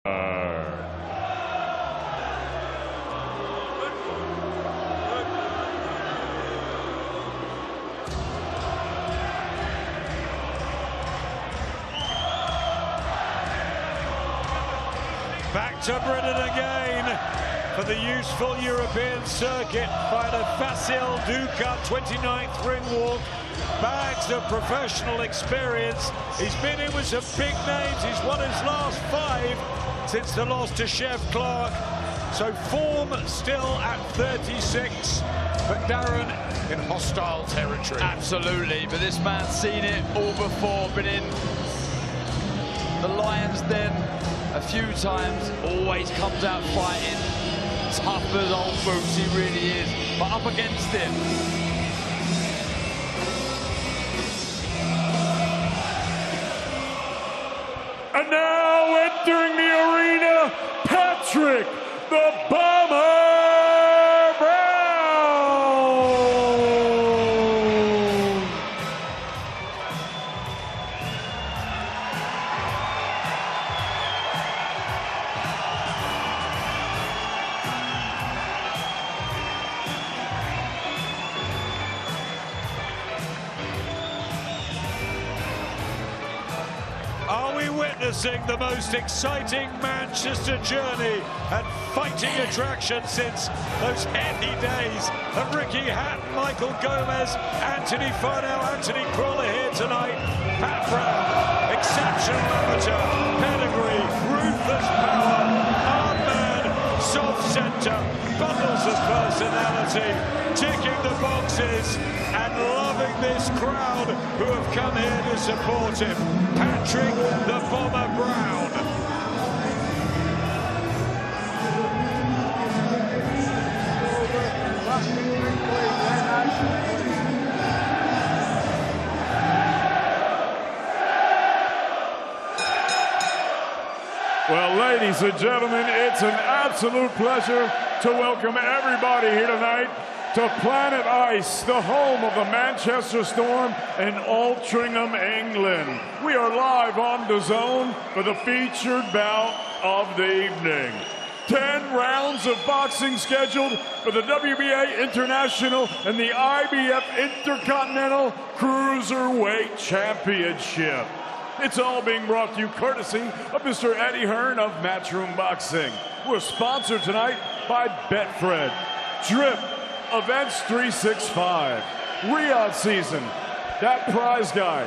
Back to Britain again for the useful European circuit. Fighter Vasil, Ducar, 29th ring walk. Bags of professional experience. He's been in with some big names. He's won his last 5 since the loss to Chef Clark. So form still at 36. But Darren, in hostile territory. Absolutely, but this man's seen it all before. Been in the Lions Den a few times, always comes out fighting. Tough as old boots, he really is. But up against him, and now entering the arena, Patrick the Bomber Brown. Are we witnessing the most exciting Manchester journey and fighting attraction since those heady days of Ricky Hatton, Michael Gomez, Anthony Farnell, Anthony Crawler here tonight? Pat Brown, exceptional amateur, pedigree, ruthless power, hard man, soft centre, bundles of personality, ticking the boxes and loving this crowd who have come here to support him. Patrick the Bomber Brown. Well, ladies and gentlemen, it's an absolute pleasure to welcome everybody here tonight to Planet Ice, the home of the Manchester Storm in Altrincham, England. We are live on DAZN for the featured bout of the evening. 10 rounds of boxing scheduled for the WBA International and the IBF Intercontinental Cruiserweight Championship. It's all being brought to you courtesy of Mr. Eddie Hearn of Matchroom Boxing. We're sponsored tonight by Betfred, Drip, Events 365, Riyadh Season, That Prize Guy,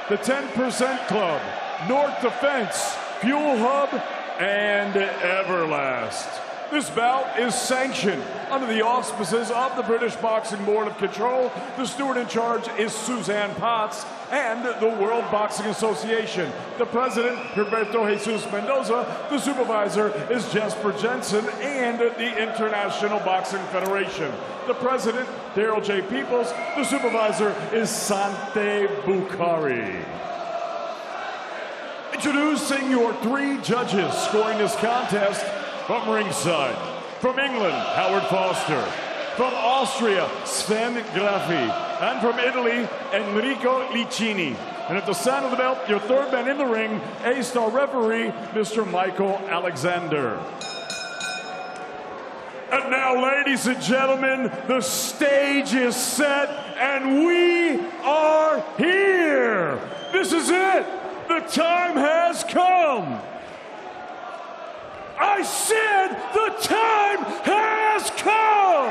the 10% Club, North Defense, Fuel Hub, and Everlast. This bout is sanctioned under the auspices of the British Boxing Board of Control. The steward in charge is Suzanne Potts, and the World Boxing Association. The president, Roberto Jesus Mendoza. The supervisor is Jesper Jensen, and the International Boxing Federation. The president, Daryl J. Peoples. The supervisor is Sante Bukhari. Introducing your 3 judges scoring this contest from ringside. From England, Howard Foster. From Austria, Sven Graffi. And from Italy, Enrico Licini. And at the sound of the bell, your third man in the ring, A-star referee, Mr. Michael Alexander. And now, ladies and gentlemen, the stage is set, and we are here. This is it. The time has come. I said the time has come!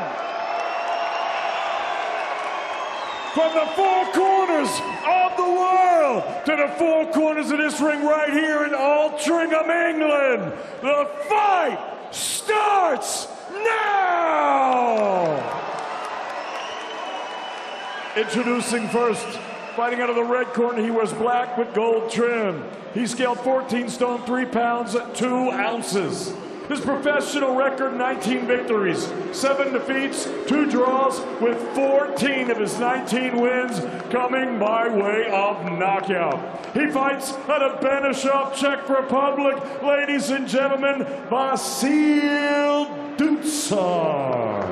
From the 4 corners of the world to the 4 corners of this ring right here in Altrincham, England, the fight starts now! Introducing first, fighting out of the red corner, he wears black with gold trim. He scaled 14 stone, 3 pounds, 2 ounces. His professional record, 19 victories, 7 defeats, 2 draws, with 14 of his 19 wins coming by way of knockout. He fights out of Benešov, Czech Republic. Ladies and gentlemen, Vasil Ducar.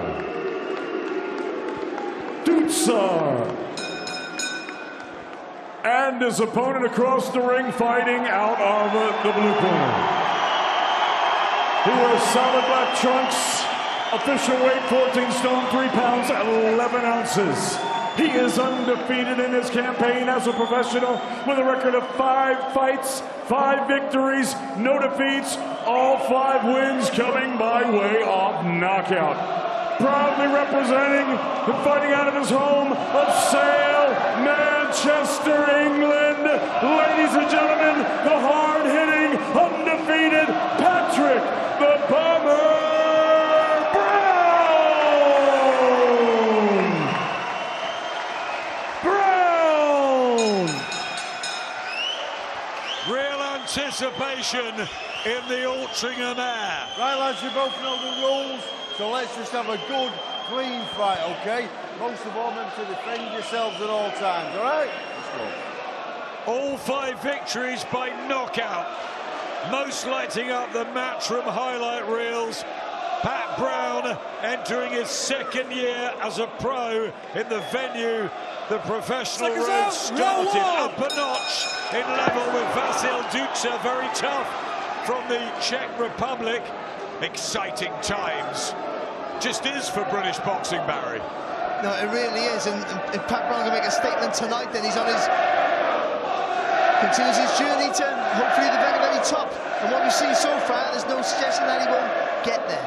And his opponent across the ring, fighting out of the blue corner. He wears solid black trunks. Official weight 14 stone, 3 pounds, 11 ounces. He is undefeated in his campaign as a professional with a record of 5 fights, 5 victories, no defeats, all 5 wins coming by way of knockout. Proudly representing and fighting out of his home of Sale, Manchester, England. Ladies and gentlemen, the hard-hitting, undefeated Patrick the Bomber anticipation in the Altrincham air. Right, lads, you both know the rules, so let's just have a good, clean fight, okay? Most of all, remember to defend yourselves at all times, all right? Let's go. All 5 victories by knockout. Most lighting up the Matchroom highlight reels. Pat Brown entering his 2nd year as a pro in the venue. The professional road started up a notch in level with Vasil Ducar, very tough from the Czech Republic. Exciting times. Just is for British boxing, Barry. No, it really is, and if Pat Brown can make a statement tonight, then he's on his... continues his journey to hopefully the very, very top. And what we've seen so far, there's no suggestion that he won't get there.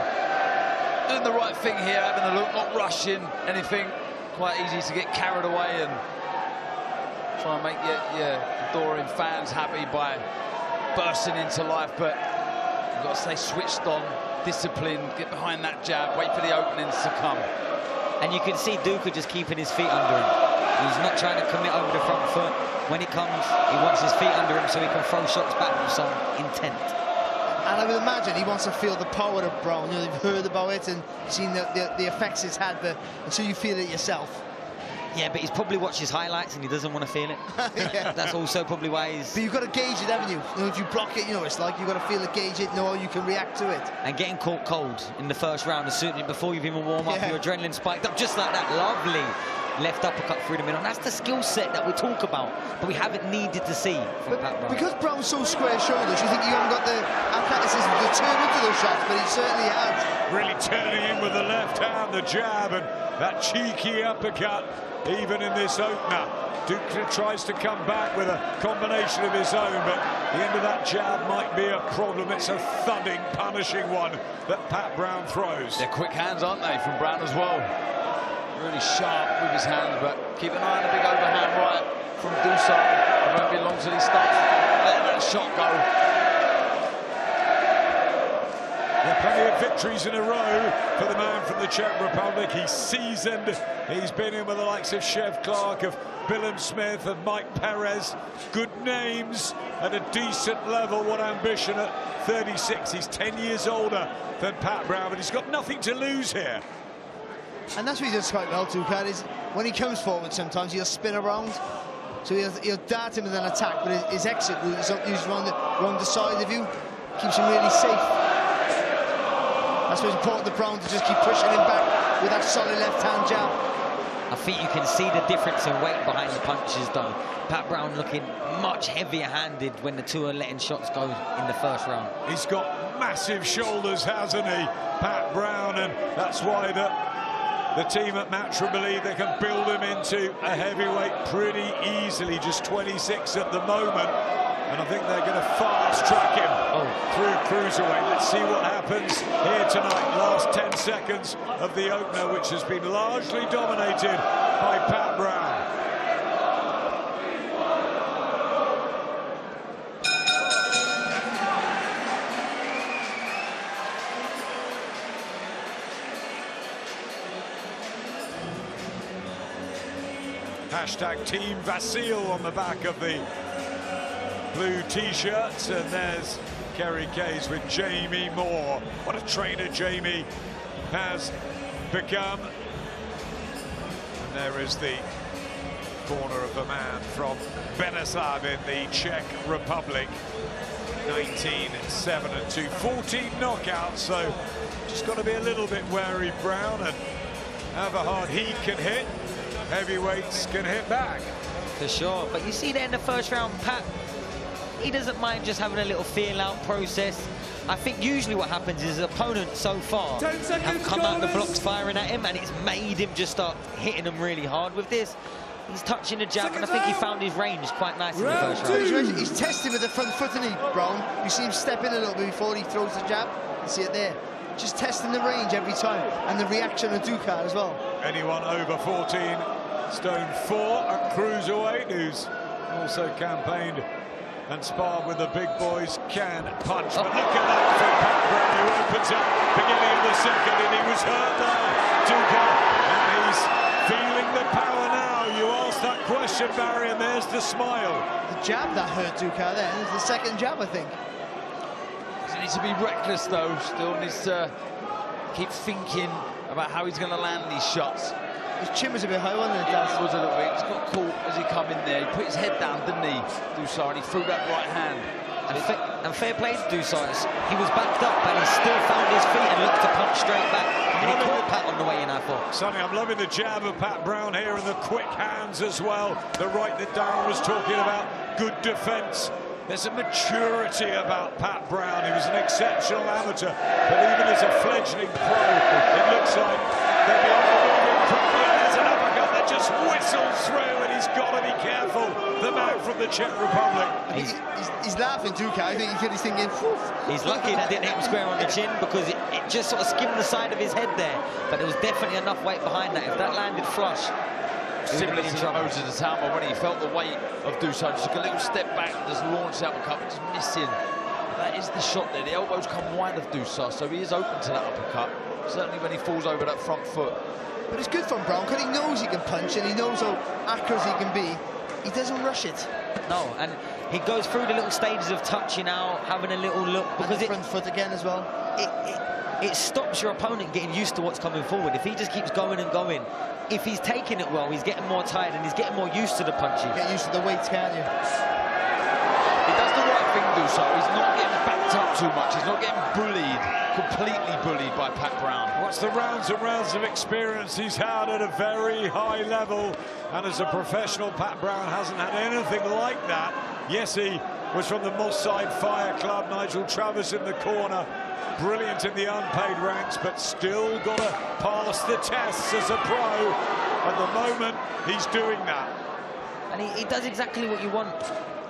Doing the right thing here, having a look, not rushing anything. Quite easy to get carried away and try and make your adoring fans happy by bursting into life, but you've got to stay switched on, disciplined, get behind that jab, wait for the openings to come. And you can see Ducar just keeping his feet under him. He's not trying to commit over the front foot. When it comes, he wants his feet under him so he can throw shots back with some intent. And I would imagine he wants to feel the power of Brown. You know, you've heard about it and seen the effects it's had, but until you feel it yourself. Yeah, but he's probably watched his highlights and he doesn't want to feel it. Yeah. That's also probably why he's... But you've got to gauge it, haven't you? You know, if you block it, you know, it's like you've got to feel it, gauge it, know how you can react to it. And getting caught cold in the first round, as soon before you've even warmed up, your adrenaline spiked up, just like that. Lovely left uppercut through the middle. And that's the skill set that we talk about, but we haven't needed to see from Pat Brown. Because Brown's so square shoulders, you think you haven't got the athleticism to turn into those shots, but he certainly has. Really turning in with the left hand, the jab, and that cheeky uppercut, even in this opener. Ducar tries to come back with a combination of his own, but the end of that jab might be a problem. It's a thudding, punishing one that Pat Brown throws. They're quick hands, aren't they, from Brown as well? Really sharp with his hands, but keep an eye on the big overhand right from Ducar. It won't be long till he starts letting that shot go. Yeah, plenty of victories in a row for the man from the Czech Republic. He's seasoned. He's been in with the likes of Chev Clark, of Billum Smith, of Mike Perez. Good names at a decent level. What ambition at 36. He's 10 years older than Pat Brown, but he's got nothing to lose here. And that's what he does quite well, Ducar, is when he comes forward sometimes he'll spin around. So he'll dart him with an attack, but his exit route is usually around the side of you. Keeps him really safe. That's why it's important to Brown to just keep pushing him back with that solid left-hand jab. I think you can see the difference in weight behind the punches, though. Pat Brown looking much heavier-handed when the two are letting shots go in the first round. He's got massive shoulders, hasn't he, Pat Brown, and that's why the team at Matchroom believe they can build him into a heavyweight pretty easily, just 26 at the moment. And I think they're going to fast-track him through cruiserweight. Let's see what happens here tonight. Last 10 seconds of the opener, which has been largely dominated by Pat Brown. Hashtag Team Vasil on the back of the blue t-shirts, and there's Kerry Case with Jamie Moore. What a trainer Jamie has become. And there is the corner of the man from Beneslav in the Czech Republic. 19-7-2, 14 knockouts, so just got to be a little bit wary, Brown, and however hard he can hit, heavyweights can hit back. For sure, but you see there in the first round, Pat, he doesn't mind just having a little feel-out process, I think usually what happens is his opponents so far 10 have seconds, come out the guys. blocks firing at him, and it's made him just start hitting them really hard. With this, he's touching the jab, and I think he found his range quite nice in the first round. He's testing with the front foot, isn't he, Brown? You see him step in a little bit before he throws the jab. You see it there. Just testing the range every time, and the reaction of Ducar as well. Anyone over 14 stone 4 at cruiserweight who's also campaigned and sparred with the big boys can punch. But look at that from Pat Brown, who opens up beginning of the second, and he was hurt there, Ducar, and he's feeling the power now. You asked that question, Barry, and there's the smile. The jab that hurt Ducar then is the second jab, I think. He needs to be reckless, though. Still needs to keep thinking about how he's going to land these shots. His chin was a bit high, wasn't it? Yeah, it was a little bit. He's got caught as he come in there. He put his head down, didn't he, Ducar, and he threw that right hand. And fair play to Ducar. He was backed up, and he still found his feet and looked to punch straight back. And he caught Pat on the way in, I thought. Sonny, I'm loving the jab of Pat Brown here and the quick hands as well. The right that Darren was talking about. Good defence. There's a maturity about Pat Brown. He was an exceptional amateur, but even as a fledgling pro, it looks like they'll be moving quickly. There's an uppercut that just whistles through, and he's got to be careful. The man from the Czech Republic. He's laughing, Ducar. I think he's thinking, phew. He's lucky that didn't hit him square on the chin, because it just sort of skimmed the side of his head there. But there was definitely enough weight behind that. If that landed flush, Similar to the Moses de Talma when he felt the weight of Ducar, just took a little step back and just launched the uppercut, but just missing. That is the shot there. The elbows come wide of Ducar, so he is open to that uppercut, certainly when he falls over that front foot. But it's good from Brown, because he knows he can punch and he knows how accurate he can be. He doesn't rush it. No, and he goes through the little stages of touching out, having a little look, because and the front foot again as well. It stops your opponent getting used to what's coming forward. If he just keeps going and going, if he's taking it well, he's getting more tired and he's getting more used to the punches. Get used to the weights, can't you? He does the right thing, Ducar. He's not getting backed up too much. He's not getting bullied, completely bullied by Pat Brown. What's the rounds and rounds of experience he's had at a very high level, and as a professional, Pat Brown hasn't had anything like that. Yes, he was from the Moss Side Fire Club. Nigel Travis in the corner, brilliant in the unpaid ranks, but still got to pass the tests as a pro. At the moment, he's doing that. And he does exactly what you want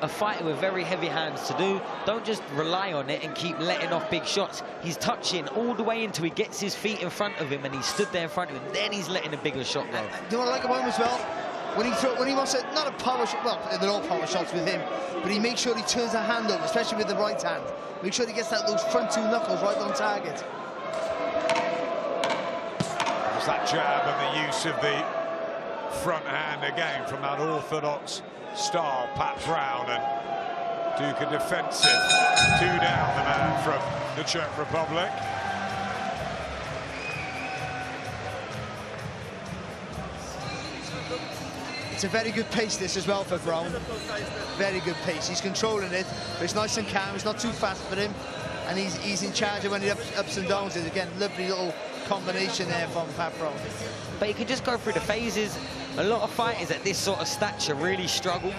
a fighter with very heavy hands to do. Don't just rely on it and keep letting off big shots. He's touching all the way until he gets his feet in front of him, and he stood there in front of him. Then he's letting a bigger shot go. Do you know what I like about him as well? When he wants not a power shot, well, they're all power shots with him, but he makes sure he turns the hand over, especially with the right hand. Make sure he gets those front two knuckles right on target. There's that jab and the use of the front hand again from that orthodox style, Pat Brown, and Ducar defensive. 2 down, the man from the Czech Republic. It's a very good pace, this as well, for Brown. Very good pace. He's controlling it, but it's nice and calm. It's not too fast for him, and he's in charge of when he ups and downs it. Again, lovely little combination there from Pat Brown. But you can just go through the phases. A lot of fighters at this sort of stature really struggle,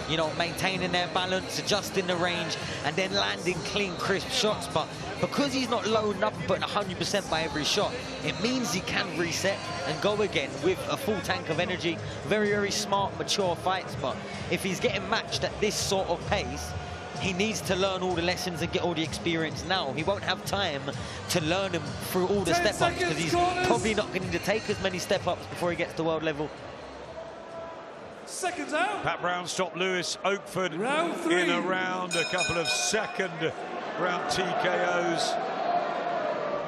you know, maintaining their balance, adjusting the range, and then landing clean, crisp shots. But because he's not loading up and putting 100% by every shot, it means he can reset and go again with a full tank of energy. Very, very smart, mature fights. But if he's getting matched at this sort of pace, he needs to learn all the lessons and get all the experience now. He won't have time to learn them through all the step-ups, because he's probably not going to take as many step-ups before he gets to world level. Seconds out. Pat Brown stopped Lewis Oakford in around a couple of second round TKOs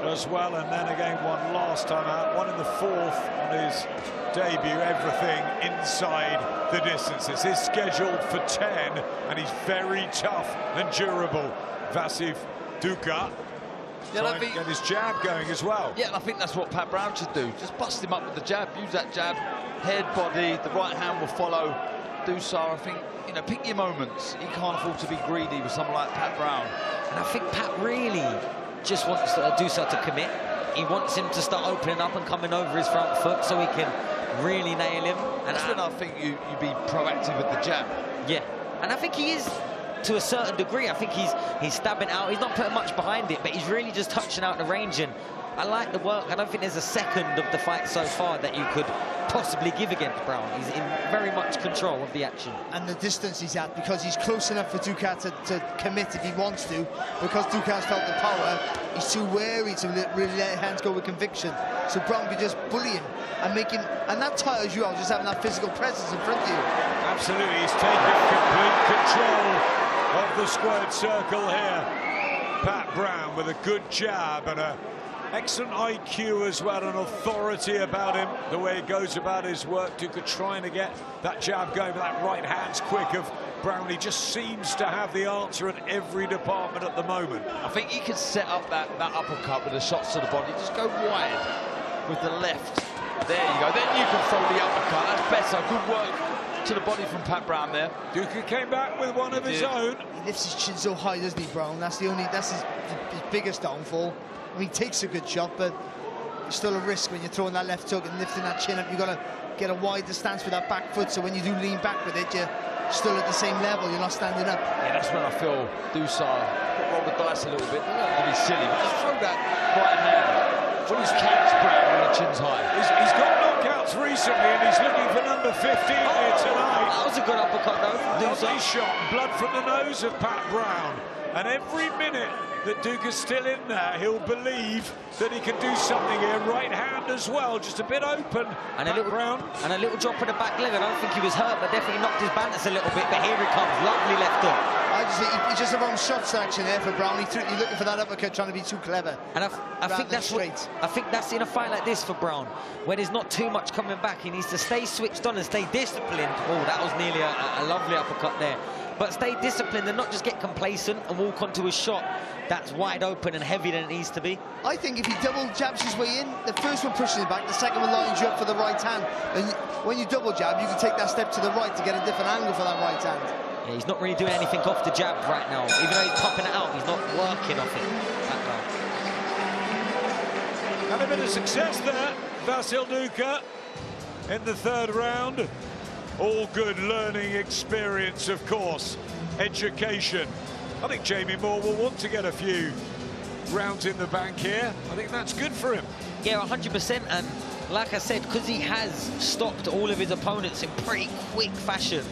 as well, and then again one last time out, one in the 4th on his debut. Everything inside the distances. He's scheduled for 10, and he's very tough and durable. Vasil Ducar trying to get his jab going as well. Yeah, and I think that's what Pat Brown should do. Just bust him up with the jab, use that jab, head, body, the right hand will follow. Ducar, I think, you know, pick your moments. He can't afford to be greedy with someone like Pat Brown. And I think Pat really just wants Ducar to commit. He wants him to start opening up and coming over his front foot so he can really nail him. And that's when I think you be proactive with the jab. Yeah, and I think he is to a certain degree. I think he's stabbing out. He's not putting much behind it, but he's really just touching out the range. And I like the work. I don't think there's a second of the fight so far that you could possibly give against Brown. He's in very much control of the action. And the distance he's at, because he's close enough for Ducar to commit if he wants to. Because Ducar's felt the power, he's too wary to really let hands go with conviction. So Brown can just bully him and make him, and that tires you out, just having that physical presence in front of you. Absolutely, he's taking complete control of the squared circle here. Pat Brown with a good jab and a excellent IQ as well, an authority about him, the way he goes about his work. Ducar trying to get that jab going, but that right hand's quick of Brown. He just seems to have the answer in every department at the moment. I think he can set up that uppercut with the shots to the body. Just go wide with the left. There you go. Then you can throw the uppercut. That's better. Good work to the body from Pat Brown there. Ducar came back with one of his own. He lifts his chin so high, doesn't he, Brown? That's his biggest downfall. I mean, he takes a good shot, but it's still a risk when you're throwing that left hook and lifting that chin up. You've got to get a wider stance with that back foot, so when you do lean back with it, you're still at the same level. You're not standing up. Yeah, that's when I feel Ducar roll the dice a little bit. Don't be silly, but just throw that right hand. When he's catch Brown when the chin's high. He's got knockouts recently, and he's looking for number 15 here tonight. That was a good uppercut, though. Lovely shot, blood from the nose of Pat Brown. And every minute that Ducar's still in there, he'll believe that he can do something here. Right hand as well, just a bit open. And a little drop of the back leg. I don't think he was hurt, but definitely knocked his balance a little bit. But here he comes, lovely left hook. I just think he's just a wrong shot selection there for Brown. He's looking for that uppercut, trying to be too clever. And I think that's in a fight like this for Brown, where there's not too much coming back. He needs to stay switched on and stay disciplined. Oh, that was nearly a lovely uppercut there. But stay disciplined and not just get complacent and walk onto a shot that's wide open and heavier than it needs to be. I think if he double jabs his way in, the first one pushes him back, the second one lines you up for the right hand. And when you double jab, you can take that step to the right to get a different angle for that right hand. Yeah, he's not really doing anything off the jab right now. Even though he's popping it out, he's not working off it. Had a bit of success there, Vasil Ducar, in the third round. All good learning experience, of course, education. I think Jamie Moore will want to get a few rounds in the bank here. I think that's good for him. Yeah, 100%. And like I said, because he has stopped all of his opponents in pretty quick fashion,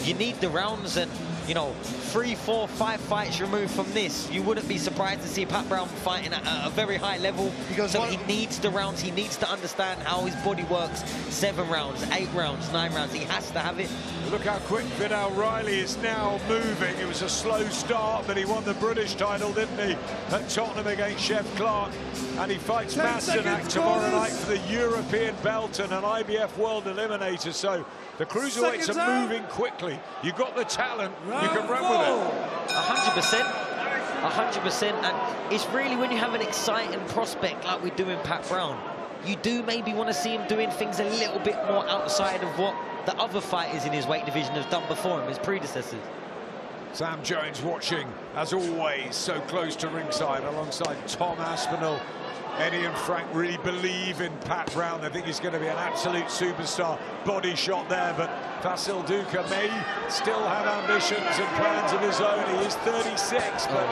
you need the rounds. And, you know, 3, 4, 5 fights removed from this, you wouldn't be surprised to see Pat Brown fighting at a very high level. Because so he needs the rounds. He needs to understand how his body works. 7 rounds, 8 rounds, 9 rounds. He has to have it. Look how quick Vidal Riley is now moving. It was a slow start, but he won the British title, didn't he, at Tottenham against Chef Clark. And he fights Masternak tomorrow night for the European belt and an IBF World Eliminator. So the cruiserweights are moving quickly. You've got the talent, you can run with it. 100%. 100%. And it's really when you have an exciting prospect like we do in Pat Brown, you do maybe want to see him doing things a little bit more outside of what the other fighters in his weight division have done before him, his predecessors. Sam Jones watching, as always, so close to ringside alongside Tom Aspinall. Eddie and Frank really believe in Pat Brown. They think he's going to be an absolute superstar. Body shot there, but Vasil Ducar may still have ambitions and plans of his own. He is 36, but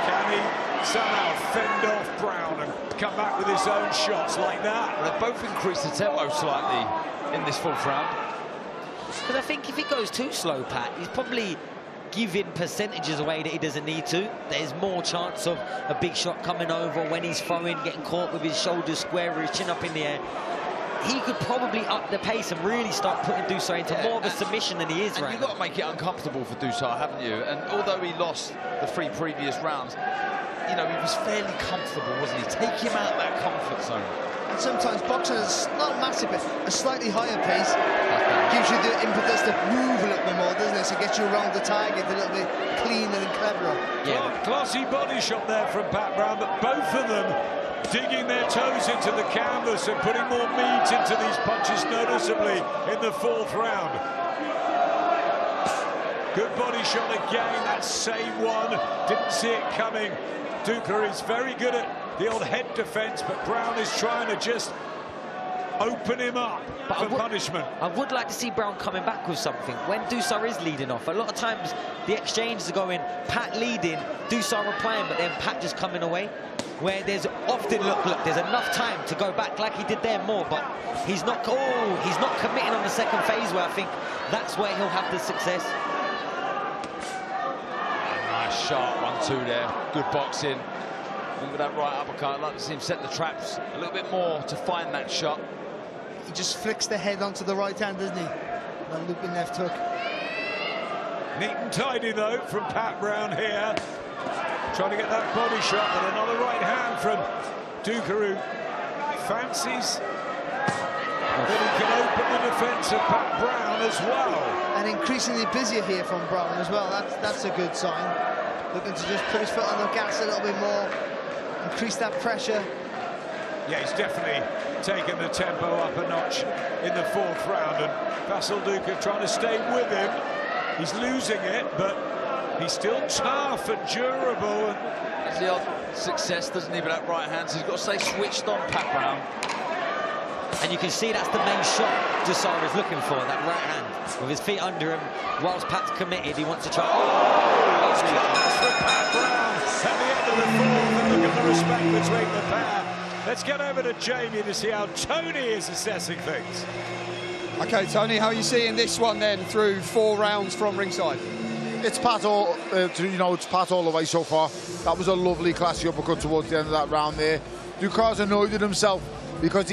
can he somehow fend off Brown and come back with his own shots like that? Well, they both increased the tempo slightly in this 4th round. Because I think if he goes too slow, Pat, he's probably giving percentages away that he doesn't need to. There's more chance of a big shot coming over when he's throwing, getting caught with his shoulders square or his chin up in the air. He could probably up the pace and really start putting Ducar into more of a submission than he is right now. You've got to make it uncomfortable for Ducar, haven't you? And although he lost the 3 previous rounds, you know, he was fairly comfortable, wasn't he? Take him out of that comfort zone. And sometimes boxing is not massive, but a slightly higher pace gives you the impetus to move a little bit more, doesn't it? So it gets you around the target a little bit cleaner and cleverer. Yeah, classy body shot there from Pat Brown, but both of them digging their toes into the canvas and putting more meat into these punches noticeably in the 4th round. Good body shot again, that same one. Didn't see it coming. Ducar is very good at the old head defense, but Brown is trying to just open him up for punishment. I would like to see Brown coming back with something. When Ducar is leading off, a lot of times the exchanges are going, Pat leading, Ducar replying, but then Pat just coming away. Where there's often, look, there's enough time to go back like he did there more, but he's not committing on the second phase where I think that's where he'll have the success. Nice sharp 1-2 there, good boxing. Look at that right uppercut. I'd like to see him set the traps a little bit more to find that shot. He just flicks the head onto the right hand, doesn't he? That looping left hook. Neat and tidy, though, from Pat Brown here. Trying to get that body shot, but another right hand from Ducar, who fancies that he can open the defence of Pat Brown as well. And increasingly busier here from Brown as well. That's a good sign. Looking to just put his foot on the gas a little bit more, increase that pressure. Yeah, he's definitely taken the tempo up a notch in the 4th round, and Vasil Ducar trying to stay with him. He's losing it, but he's still tough and durable. Has the odd success, doesn't he, with that right hand? So he's got to stay switched on, Pat Brown. And you can see that's the main shot Ducar is looking for, that right hand. With his feet under him, whilst Pat's committed, he wants to try. Oh, it's class for Pat Brown at the end of the 4th, and look at the respect between the pair. Let's get over to Jamie to see how Tony is assessing things. OK, Tony, how are you seeing this one then through 4 rounds from ringside? It's Pat all, it's Pat all the way so far. That was a lovely, classy uppercut towards the end of that round there. Ducar's annoyed at himself because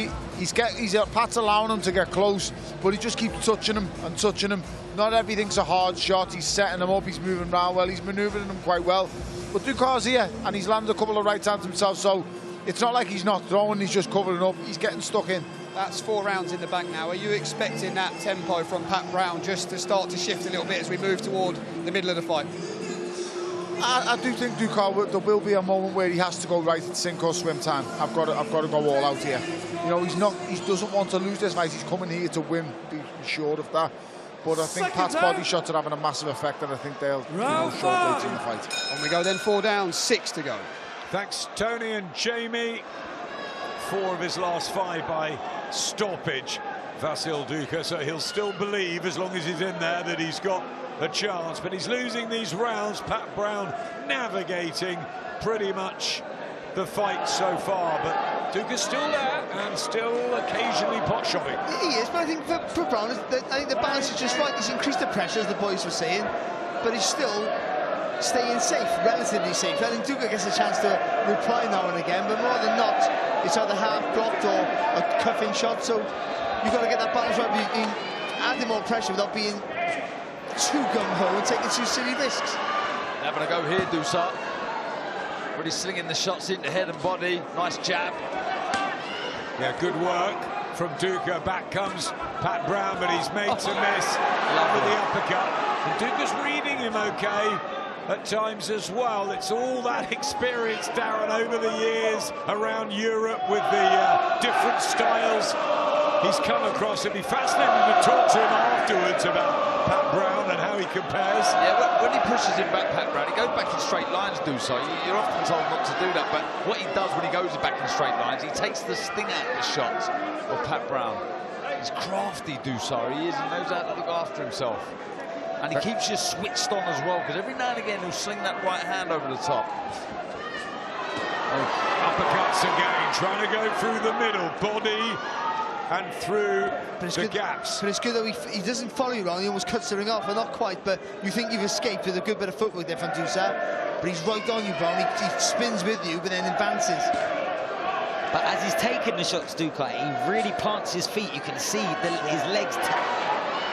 Pat's allowing him to get close, but he just keeps touching him and touching him. Not everything's a hard shot. He's setting him up. He's moving around well. He's manoeuvring him quite well. But Ducar's here, and he's landed a couple of right hands himself, so it's not like he's not throwing. He's just covering up. He's getting stuck in. That's 4 rounds in the bank now. Are you expecting that tempo from Pat Brown just to start to shift a little bit as we move toward the middle of the fight? I do think Ducar, there will be a moment where he has to go right at sink or swim time. I've got to go all out here. He doesn't want to lose this fight. He's coming here to win. Be sure of that. But I think Pat's body shots are having a massive effect, and I think they'll short in the fight. On we go then, 4 down, 6 to go. Thanks, Tony and Jamie. 4 of his last 5 by stoppage, Vasil Ducar, so he'll still believe, as long as he's in there, that he's got a chance. But he's losing these rounds. Pat Brown navigating pretty much the fight so far, but Ducar's still there and still occasionally pot shopping. He is, but I think for Brown, I think the balance is just right. He's increased the pressure, as the boys were saying, but he's still staying safe, relatively safe. I think Ducar gets a chance to reply now and again, but more than not, it's either half blocked or a cuffing shot, so you've got to get that balance right, being adding more pressure without being too gung-ho and taking too silly risks. Having a go here, Ducar. Really slinging the shots into head and body. Nice jab. Yeah, good work from Ducar. Back comes Pat Brown, but he's made to miss with the uppercut. And Ducar's reading him okay at times as well. It's all that experience, Darren, over the years around Europe with the different styles he's come across. It'd be fascinating to talk to him afterwards about Pat Brown and how he compares. Yeah, when he pushes him back, Pat Brown, he goes back in straight lines, Ducar. You're often told not to do that, but what he does when he goes back in straight lines, he takes the sting out of the shots of Pat Brown. He's crafty, Ducar. He is. He knows how to look after himself. And he keeps you switched on as well, because every now and again he'll sling that right hand over the top. Uppercuts again, trying to go through the middle, body and through the gaps. But it's good that he doesn't follow you around, he almost cuts the ring off, and not quite, but you think you've escaped with a good bit of footwork there from Ducar. But he's right on you, Brown. He spins with you, but then advances. But as he's taking the shots, Ducar, he really plants his feet. You can see his legs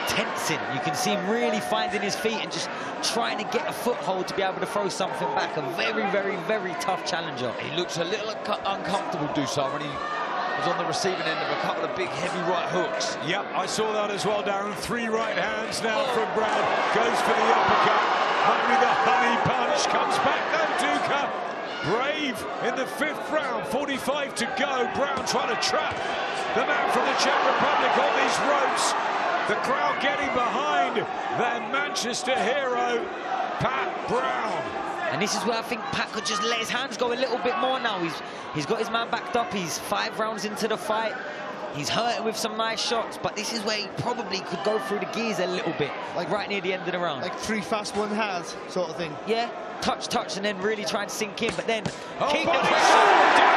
tensing. You can see him really finding his feet and just trying to get a foothold to be able to throw something back. A very, very, very tough challenger. He looks a little uncomfortable, Ducar, when he was on the receiving end of a couple of big, heavy right hooks. Yep, I saw that as well, Darren. 3 right hands now from Brown. Goes for the uppercut. Might be the honey punch. Comes back though, Ducar. Brave in the 5th round. 45 to go. Brown trying to trap the man from the Czech Republic on these ropes. The crowd getting behind their Manchester hero, Pat Brown. And this is where I think Pat could just let his hands go a little bit more now. He's got his man backed up. He's 5 rounds into the fight. He's hurting with some nice shots, but this is where he probably could go through the gears a little bit, like right near the end of the round. Like 3 fast, 1 hard sort of thing. Yeah, touch, and then really try and sink in, but then keep the body pressure.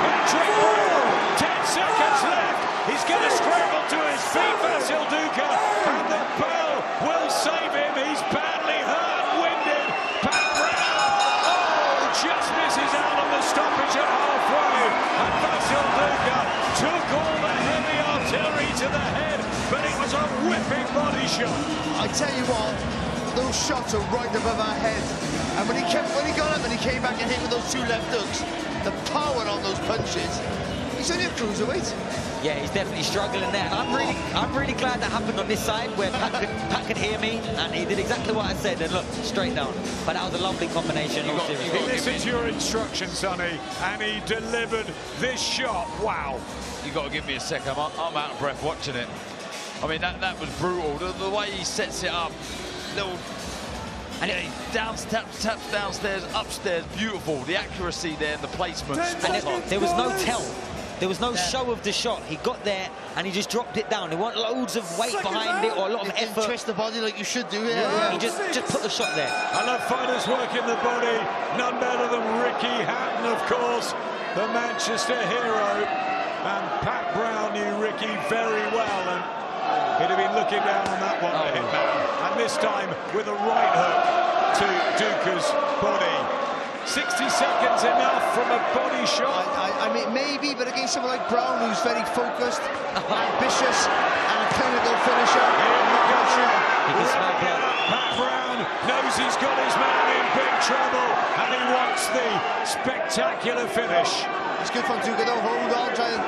Patrick Brown, 10 seconds left. He's going to scramble to his feet, Vasil Ducar, and the bell will save him. He's badly hurt and winded. Pat Brown, just misses out on the stoppage at halfway. And Vasil Ducar took all the heavy artillery to the head, but it was a whipping body shot. I tell you what, those shots are right above our head. And when he got up and he came back and hit with those 2 left hooks, the power on those punches, he's only a cruiserweight. Yeah, he's definitely struggling there. And I'm really glad that happened on this side where Pat could hear me, and he did exactly what I said, and look, straight down. But that was a lovely combination. He listened to your instructions, Sonny, and he delivered this shot. Wow. You got to give me a second. I'm out of breath watching it. I mean, that was brutal. The way he sets it up, little. And he taps downstairs, upstairs, beautiful. The accuracy there, the placement. And there was no tell. There was no show of the shot. He got there and he just dropped it down. There weren't loads of weight behind it or a lot of effort. Twist the body like you should do. He just put the shot there. I love fighters working the body. None better than Ricky Hatton, of course, the Manchester hero. And Pat Brown knew Ricky very well, and he'd have been looking down on that one, the hitman. And this time with a right hook to Ducar's body. 60 seconds enough from a body shot. I mean, maybe, but against someone like Brown, who's very focused, ambitious, and a clinical finisher. He can smell blood. Pat Brown knows he's got his man in big trouble, and he wants the spectacular finish. It's good for Ducar, though. Hold on, try and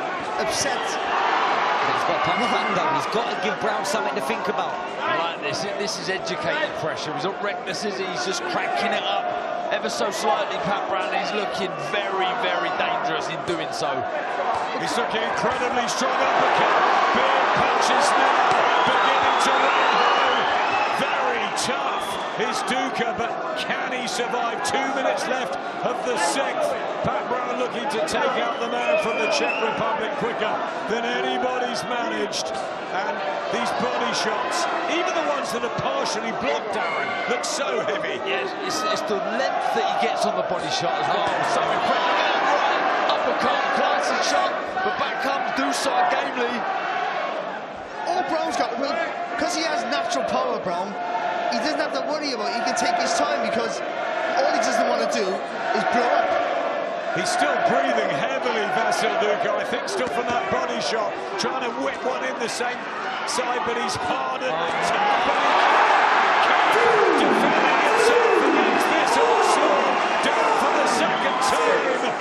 upset. He's got to punch back down. He's got to give Brown something to think about. I like this. This is educated pressure. He's not reckless, is he? He's just cranking it up ever so slightly. Pat Brown, he's looking very, very dangerous in doing so. He's looking incredibly strong uppercut. Big punches now, beginning to run home. Very tough is Ducar, but can he survive? 2 minutes left of the 6th. Pat Brown looking to take out the man from the Czech Republic quicker than anybody's managed. And these body shots, even the ones that are partially blocked, Darren, look so heavy. Yes, it's the length that he gets on the body shot as well. So impressive. Right, uppercut, classic shot, but back comes Ducar gamely. All Brown's got, because he has natural power, Brown, he doesn't have to worry about it. He can take his time, because all he doesn't want to do is blow up. He's still breathing heavily, Vasil Ducar, I think, still from that body shot, trying to whip one in the same side, but he's hard at the top, defending himself against this onslaught, down for the 2nd time.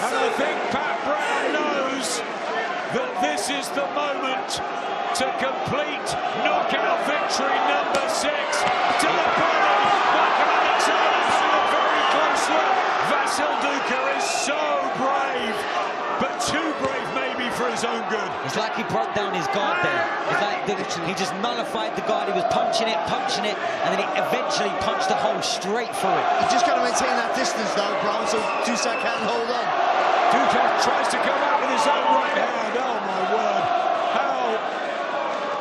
And I think Pat Brown knows that this is the moment to complete knockout victory number 6 to the body. Michael Alexander paying a very close look. Vasil Ducar is so brave, but too brave maybe for his own good. It's like he broke down his guard there. It's like he just nullified the guard. He was punching it, and then he eventually punched the hole straight through it. He's just got to maintain that distance now, Brown, so Ducar can't hold on. Ducar tries to come out with his own right hand. Oh my word. How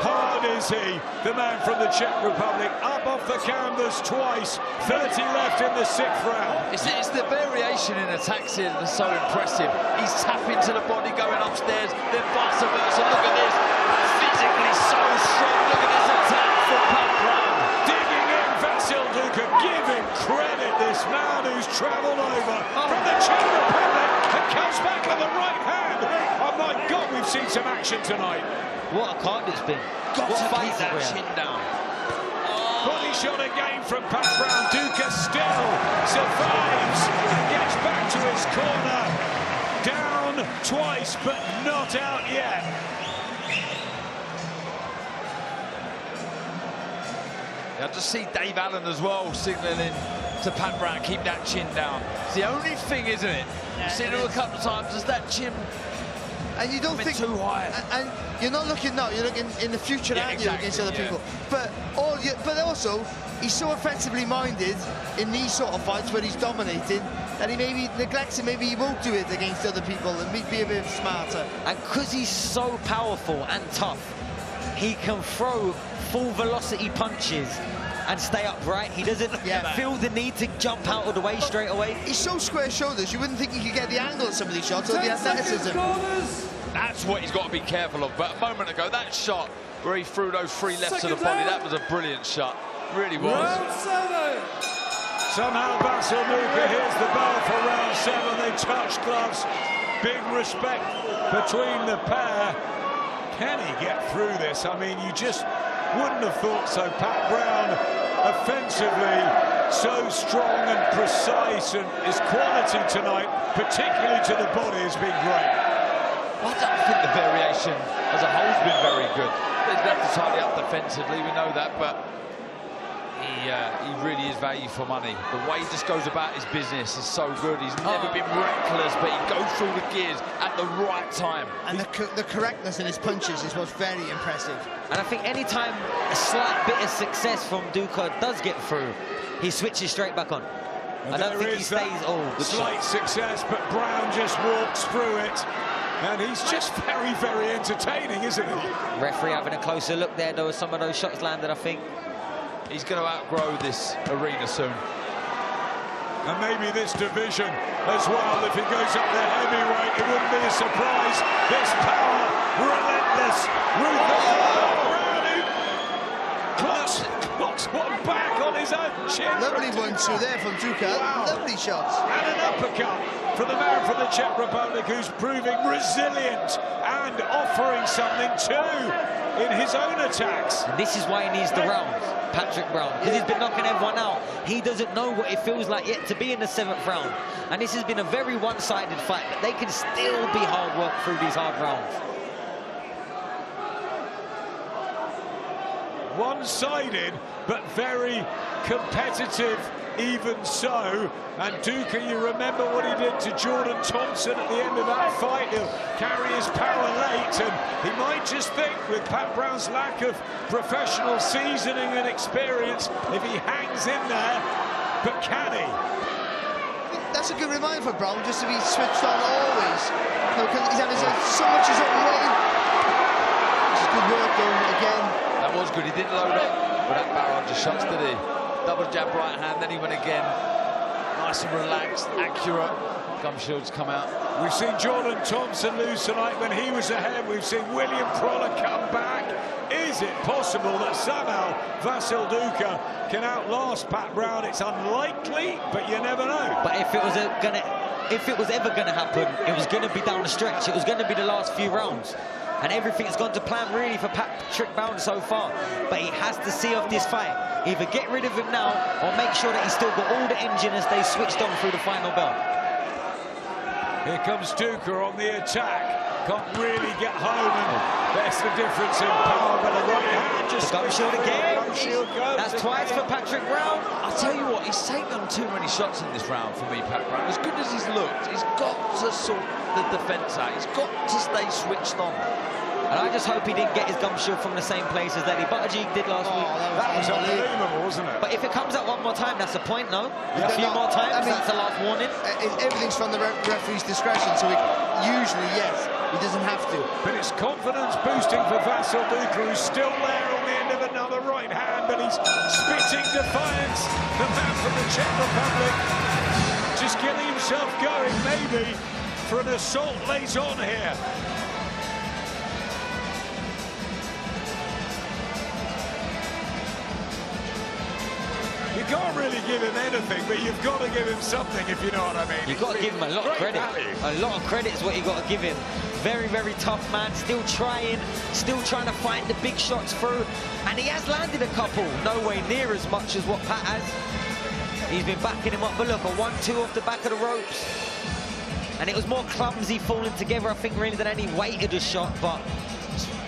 hard is he? The man from the Czech Republic, up off the canvas twice. 30 left in the 6th round. It's the variation in attacks here that's so impressive. He's tapping to the body, going upstairs, then vice versa. Look at this. Physically so strong. Look at this attack from Pat Brown. Digging in, Vasil Ducar, giving credit, this man who's travelled over from the Czech Republic and comes back with the right hand. Oh my God, we've seen some action tonight. What a card it's been. Got what to fight keep that chin down. Body shot again from Pat Brown. Ducar still survives and gets back to his corner. Down twice, but not out yet. I just see Dave Allen as well signalling to Pat Brown, keep that chin down. It's the only thing, isn't it? Yeah, You've seen it a couple of times, does that chin and you don't think too high? And you're not looking now, you're looking in the future, aren't you, against other people. But also, he's so offensively minded in these sort of fights where he's dominating that he maybe neglects it. Maybe he won't do it against other people and be a bit smarter. And because he's so powerful and tough, he can throw full velocity punches and stay upright. He doesn't feel the need to jump out of the way straight away. He's so square shoulders, you wouldn't think he could get the angle of some of these shots or the athleticism. That's what he's got to be careful of. But a moment ago, that shot where he threw those 3 lefts to the body, that was a brilliant shot. Really was. Somehow Vasil Ducar hears the bell for round 7. They touch gloves. Big respect between the pair. Can he get through this? I mean, you just wouldn't have thought so. Pat Brown, offensively, so strong and precise, and his quality tonight, particularly to the body, has been great. I don't think the variation as a whole has been very good. He's left to tidy up defensively, we know that, but he really is value for money. The way he just goes about his business is so good. He's never been reckless, but he goes through the gears at the right time. And the correctness in his punches is what's very impressive. And I think any time a slight bit of success from Ducar does get through, he switches straight back on. And I don't think he stays. Slight success, but Brown just walks through it. And he's just very, very entertaining, isn't he? Referee having a closer look there, though, as some of those shots landed, I think. He's going to outgrow this arena soon. And maybe this division as well. If he goes up the heavyweight, it wouldn't be a surprise. This power, relentless, ruthless. Clocks one back on his own chin. Lovely 1-2 there from Ducar. Wow. Lovely shots. And an uppercut for the man from the Czech Republic, who's proving resilient and offering something too in his own attacks. And this is why he needs the rounds, Patrick Brown, because he's been knocking everyone out. He doesn't know what it feels like yet to be in the 7th round. And this has been a very one-sided fight, but they can still be hard work through these hard rounds. One-sided, but very competitive, even so. And Ducar, you remember what he did to Jordan Thompson at the end of that fight. He'll carry his power late, and he might just think, with Pat Brown's lack of professional seasoning and experience, if he hangs in there, but can he? That's a good reminder for Brown, just to be switched on always. He's having so much his own way. It's good work, though, again. That was good. He didn't load up with that barrage of shots, did he? Double jab right hand, then he went again. Nice and relaxed, accurate. Gum shields come out. We've seen Jordan Thompson lose tonight when he was ahead. We've seen William Prowler come back. Is it possible that somehow Vasil Ducar can outlast Pat Brown? It's unlikely, but you never know. But if it was ever gonna happen, it was gonna be down the stretch. It was gonna be the last few rounds. And everything's gone to plan, really, for Patrick Brown so far. But he has to see off this fight. Either get rid of him now or make sure that he's still got all the engine as they switched on through the final bell. Here comes Ducar on the attack. Can't really get home, and that's the difference in power. But a right hand just... Gum shield again. That's twice for Patrick Brown. I'll tell you what, he's taken too many shots in this round for me, Pat Brown. As good as he's looked, he's got to sort the defence out. He's got to stay switched on. And I just hope he didn't get his gum shield from the same place as Eddie Buttigieg did last week. That was unbelievable, wasn't it? But if it comes out one more time, that's a point, no? A few more times, I mean, that's the last warning. Everything's from the referee's discretion, so usually, yes, he doesn't have to. But it's confidence boosting for Vasil Ducar, who's still there on the end of another right hand, but he's spitting defiance. The man from the Czech Republic just getting himself going, maybe, for an assault late on here. You can't really give him anything, but you've got to give him something, if you know what I mean. You've got to give him a lot of credit. A lot of credit is what you got to give him. Very, very tough man, still trying to find the big shots through. And he has landed a couple, nowhere near as much as what Pat has. He's been backing him up, but look, a 1-2 off the back of the ropes. And it was more clumsy falling together, I think, really, than any weight of the shot, but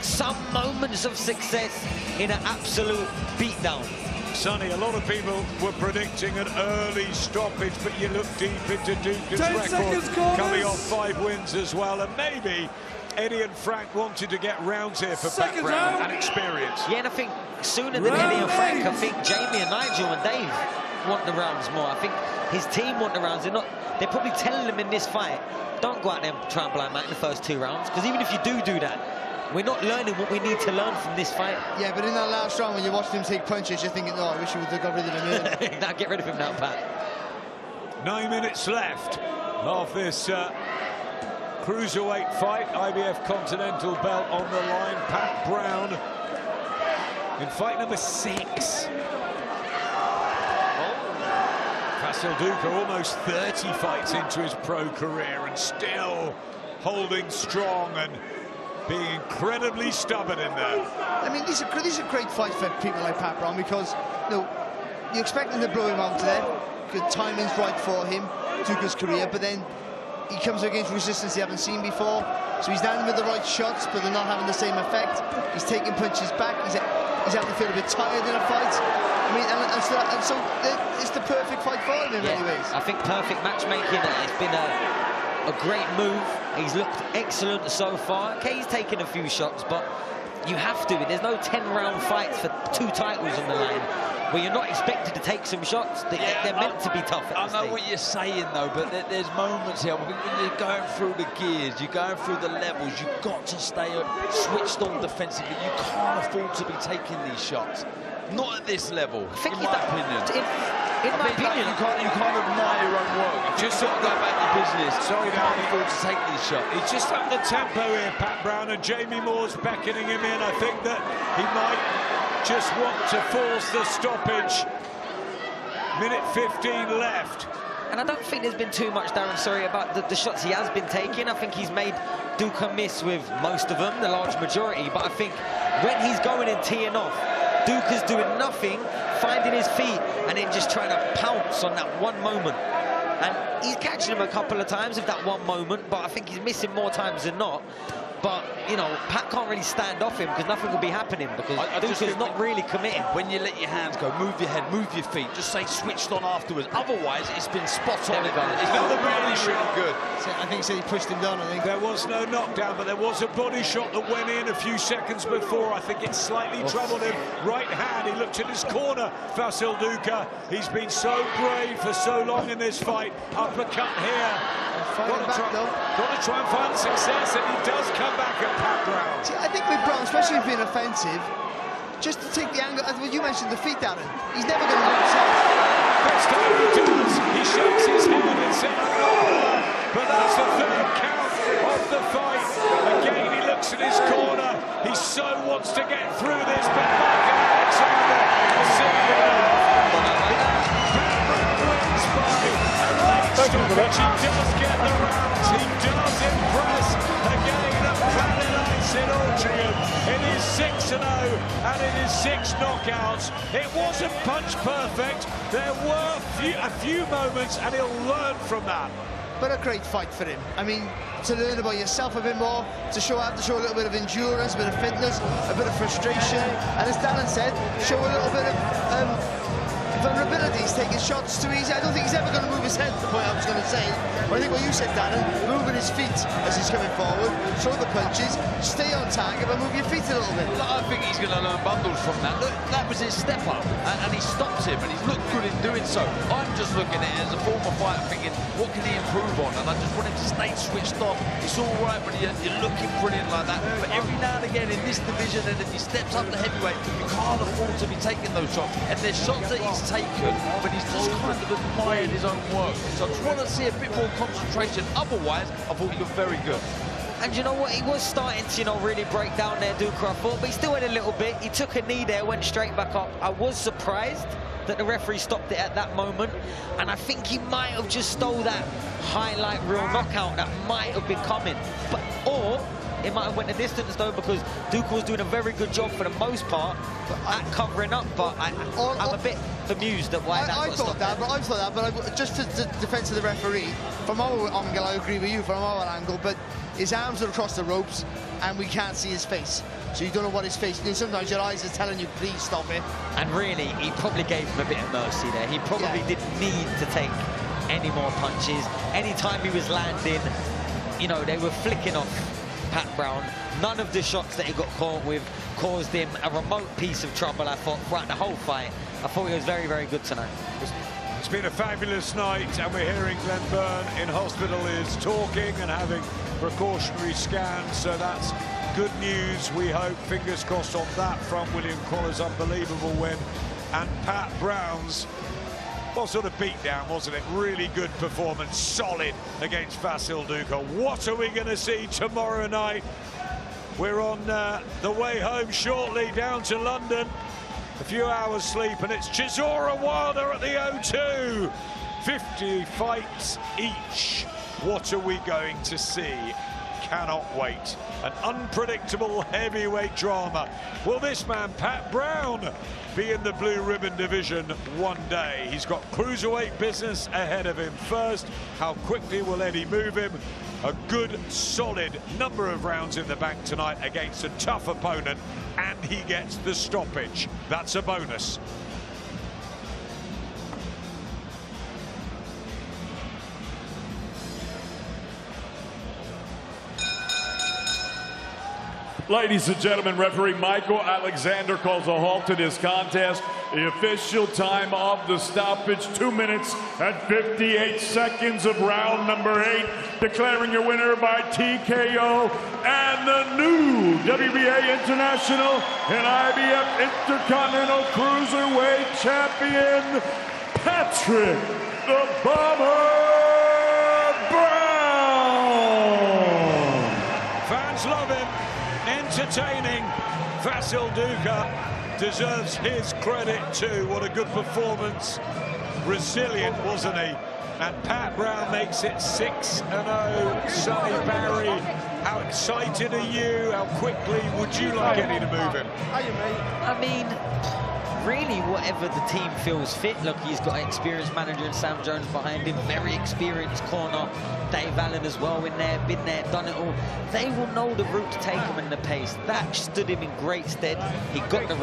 some moments of success in an absolute beatdown. Sonny, a lot of people were predicting an early stoppage, but you look deep into Ducar's record, coming off 5 wins as well, and maybe Eddie and Frank wanted to get rounds here for Pat Brown and experience. Yeah, and I think think sooner than Eddie and Frank, I think Jamie and Nigel and Dave want the rounds more. I think his team want the rounds. They're probably telling him in this fight, don't go out there and try and blind man in the first 2 rounds, because even if you do that, we're not learning what we need to learn from this fight. Yeah, but in that last round, when you're watching him take punches, you're thinking, oh, I wish we would have got rid of him earlier. Now get rid of him now, Pat. 9 minutes left of this cruiserweight fight. IBF Continental belt on the line. Pat Brown in fight number 6. Vasil Ducar almost 30 fights into his pro career and still holding strong and being incredibly stubborn in there. I mean, these are great fights for people like Pat Brown, because you expect him to blow him out there. Good timing's right for him, Ducar's career, but then he comes against resistance he haven't seen before. So he's landing with the right shots, but they're not having the same effect. He's taking punches back. He's having to feel a bit tired in a fight. I mean, and so it's the perfect fight for him in many ways. I think perfect matchmaking. It's been a great move. He's looked excellent so far. Okay, he's taken a few shots, but you have to. There's no 10-round fights for 2 titles on the line where you're not expected to take some shots. They're meant to be tough. I know what you're saying, though, but there's moments here when you're going through the gears, you're going through the levels, you've got to stay switched on defensively. You can't afford to be taking these shots. Not at this level, in my opinion. In my opinion, you can't admire your own work. Just got to go back to business. Sorry, you can't afford to take these shots. He's just up the tempo here, Pat Brown, and Jamie Moore's beckoning him in. I think that he might just want to force the stoppage. Minute 15 left. And I don't think there's been too much, Darren, sorry, about the shots he has been taking. I think he's made Ducar miss with most of them, the large majority. But I think when he's going and teeing off, Ducar's doing nothing, finding his feet, and then just trying to pounce on that one moment. And he's catching him a couple of times with that one moment, but I think he's missing more times than not. But, you know, Pat can't really stand off him because nothing will be happening, because Ducar's not really committing. When you let your hands go, move your head, move your feet, just say switched on afterwards. Otherwise, it's been spot on. It's not really good. I think he said he pushed him down, I think. There was no knockdown, but there was a body shot that went in a few seconds before. I think it slightly troubled him. Right hand, he looked at his corner, Vasil Ducar. He's been so brave for so long in this fight. Uppercut here. Got to try and find success, and he does come back at Pat Brown. See, I think with Brown, especially being offensive, just to take the angle, as you mentioned, the feet down, he's never going to move his head. First time he does, he shakes his head and says, no, but that's the 3rd count of the fight. Again, he looks at his corner. He so wants to get through this, but Michael Alexander has seen it enough. Pat Brown wins by a late stoppage. He does get the rounds. He does impress again at Planet Ice in Altrincham. It is 6-0 and it is 6 knockouts. It wasn't punch perfect. There were a few moments, and he'll learn from that. But a great fight for him. I mean, to learn about yourself a bit more, to show a little bit of endurance, a bit of fitness, a bit of frustration, and as Darren said, show a little bit of vulnerability. He's taking shots too easy. I don't think he's ever going to move his head, the point I was going to say. But I think what you said, Darren, moving his feet as he's coming forward, throw the punches, stay on target, but move your feet a little bit. I think he's going to learn bundles from that. Look, that was his step up, and he stopped him, and he's looked good in doing so. I'm just looking at it as a former fighter thinking, what can he improve on? And I just want him to stay switched off. It's all right when you're looking brilliant like that, but every now and again in this division, and if he steps up to heavyweight, you can't afford to be taking those shots. And there's shots that he's taken, but he's just kind of admired his own work. So I just want to see a bit more concentration. Otherwise, I thought he looked very good. And you know what? He was starting to, really break down there, Ducar, I thought, but he still had a little bit. He took a knee there, went straight back up. I was surprised that the referee stopped it at that moment, and I think he might have just stole that highlight reel knockout that might have been coming. Or it might have went the distance, though, because Ducar was doing a very good job for the most part at covering up, but I'm a bit bemused at why that got stopped. I thought that, but just to defense of the referee, from our angle, I agree with you, from our angle, but his arms are across the ropes, and we can't see his face. So you don't know what his face is. Sometimes your eyes are telling you, please stop it. And really, he probably gave him a bit of mercy there. He probably didn't need to take any more punches. Anytime he was landing, they were flicking off Pat Brown. None of the shots that he got caught with caused him a remote piece of trouble, I thought, throughout the whole fight. I thought he was very, very good tonight. It's been a fabulous night, and we're hearing Glenn Byrne in hospital is talking and having precautionary scans, so that's good news. We hope, fingers crossed on that front. William Collar's unbelievable win, and Pat Brown's, what sort of beatdown, wasn't it? Really good performance, solid against Vasil Ducar. What are we going to see tomorrow night? We're on the way home shortly, down to London. A few hours sleep, and it's Chisora Wilder at the O2. 50 fights each. What are we going to see? Cannot wait. An unpredictable heavyweight drama. Will this man, Pat Brown, be in the blue ribbon division one day? He's got cruiserweight business ahead of him first. How quickly will Eddie move him? A good, solid number of rounds in the bank tonight against a tough opponent, and he gets the stoppage. That's a bonus. Ladies and gentlemen, referee Michael Alexander calls a halt to this contest. The official time of the stoppage, 2 minutes and 58 seconds of round number 8. Declaring your winner by TKO and the new WBA International and IBF Intercontinental Cruiserweight Champion, Patrick the Bomber Brown. Fans love him. Entertaining. Vasil Ducar deserves his credit too. What a good performance. Resilient, wasn't he? And Pat Brown makes it 6-0. Sonny Barry, how excited are you? How quickly would you like Eddie to move him? I mean, really, whatever the team feels fit. Look, he's got an experienced manager in Sam Jones behind him, very experienced corner. Dave Allen as well in there, been there, done it all. They will know the route to take him and the pace. That stood him in great stead. He got the